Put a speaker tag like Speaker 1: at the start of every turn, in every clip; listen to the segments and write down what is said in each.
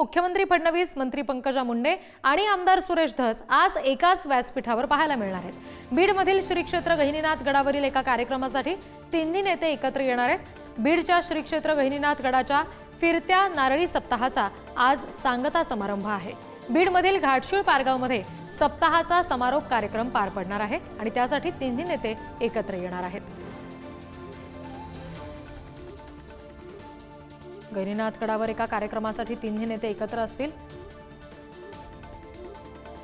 Speaker 1: मुख्यमंत्री फडणवीस, मंत्री पंकजा मुंडे आणि आमदार सुरेश धस आज एकाच व्यासपीठावर पाहायला मिळणार आहेत। बीडमधील श्री क्षेत्र गहिनीनाथ गडावरील एका कार्यक्रमासाठी तिन्ही नेते एकत्र येणार आहेत। बीडच्या श्री क्षेत्र गहिनीनाथ गडाच्या फिरत्या नारळी सप्ताहाचा आज सांगता समारंभ आहे। बीडमधील घाटशीळ पारगावमध्ये सप्ताहाचा समारोप कार्यक्रम पार पडणार आहे आणि त्यासाठी तिन्ही नेते एकत्र येणार आहेत। गहिनीनाथ गडावर एका कार्यक्रमासाठी तिन्ही नेते एकत्र असतील।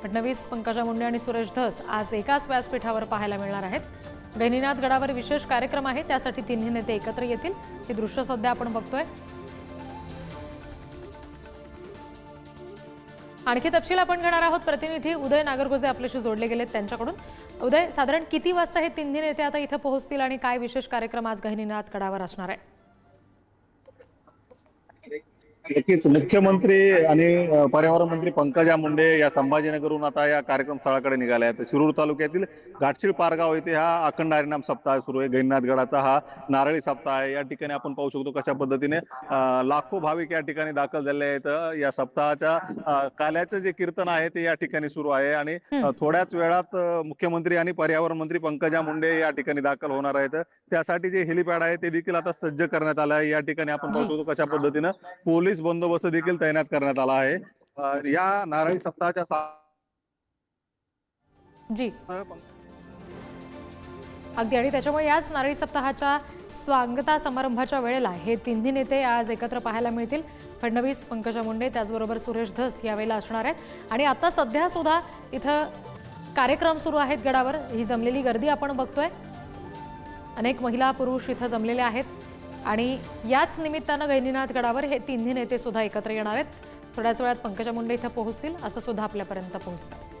Speaker 1: फडणवीस, पंकजा मुंडे आणि सुरेश धस आज एकाच व्यासपीठावर पाहायला मिळणार आहेत। गहिनीनाथ गडावर विशेष कार्यक्रम आहे, त्यासाठी तिन्ही नेते एकत्र येतील। हे दृश्य सध्या आपण बघतोय। आणखी तपशील आपण घेणार आहोत। प्रतिनिधी उदय नागरगोजे आपल्याशी जोडले गेलेत त्यांच्याकडून। उदय, साधारण किती वाजता हे तिन्ही नेते आता इथे पोहोचतील आणि काय विशेष कार्यक्रम आज गहिनीनाथ गडावर असणार आहे?
Speaker 2: नक्कीच मुख्यमंत्री आणि पर्यावरण मंत्री पंकजा मुंडे या संभाजीनगरहून आता या कार्यक्रम स्थळाकडे निघाले आहेत। शिरूर तालुक्यातील घाटशीळ पारगाव येथे हा अखंड हरिनाम सप्ताह सुरू आहे। गहिनीनाथ गडाचा हा नारळी सप्ताह आहे। या ठिकाणी आपण पाहू शकतो कशा पद्धतीने लाखो भाविक या ठिकाणी दाखल झाले आहेत। या सप्ताहाच्या काल्याचं जे कीर्तन आहे ते या ठिकाणी सुरू आहे आणि थोड्याच वेळात मुख्यमंत्री आणि पर्यावरण मंत्री पंकजा मुंडे या ठिकाणी दाखल होणार आहेत। त्यासाठी जे हेलिपॅड आहे ते देखील आता सज्ज करण्यात आलं आहे। या ठिकाणी आपण पाहू शकतो कशा पद्धतीने पोलीस बंदोबस्त देखील तैनात करण्यात आला आहे। या नारळी सप्ताहाच्या
Speaker 1: जी अगदी, आणि त्याच्यामुळे याच नारळी सप्ताहाच्या स्वागता समारंभाच्या वेळेला हे तिन्ही नेते आज एकत्र पाहायला मिळतील। फडणवीस, पंकजा मुंडे त्याचबरोबर सुरेश धस यावेळेला असणार आहेत। आणि आता सध्या सुद्धा इथं कार्यक्रम सुरू आहेत गडावर। ही जमलेली गर्दी आपण बघतोय। अनेक महिला पुरुष इथं जमलेले आहेत आणि याच निमित्तानं गहिनीनाथ गडावर हे तिन्ही नेते सुद्धा एकत्र येणार आहेत। थोड्याच वेळात पंकजा मुंडे इथं पोहोचतील असं सुद्धा आपल्यापर्यंत पोहोचतं।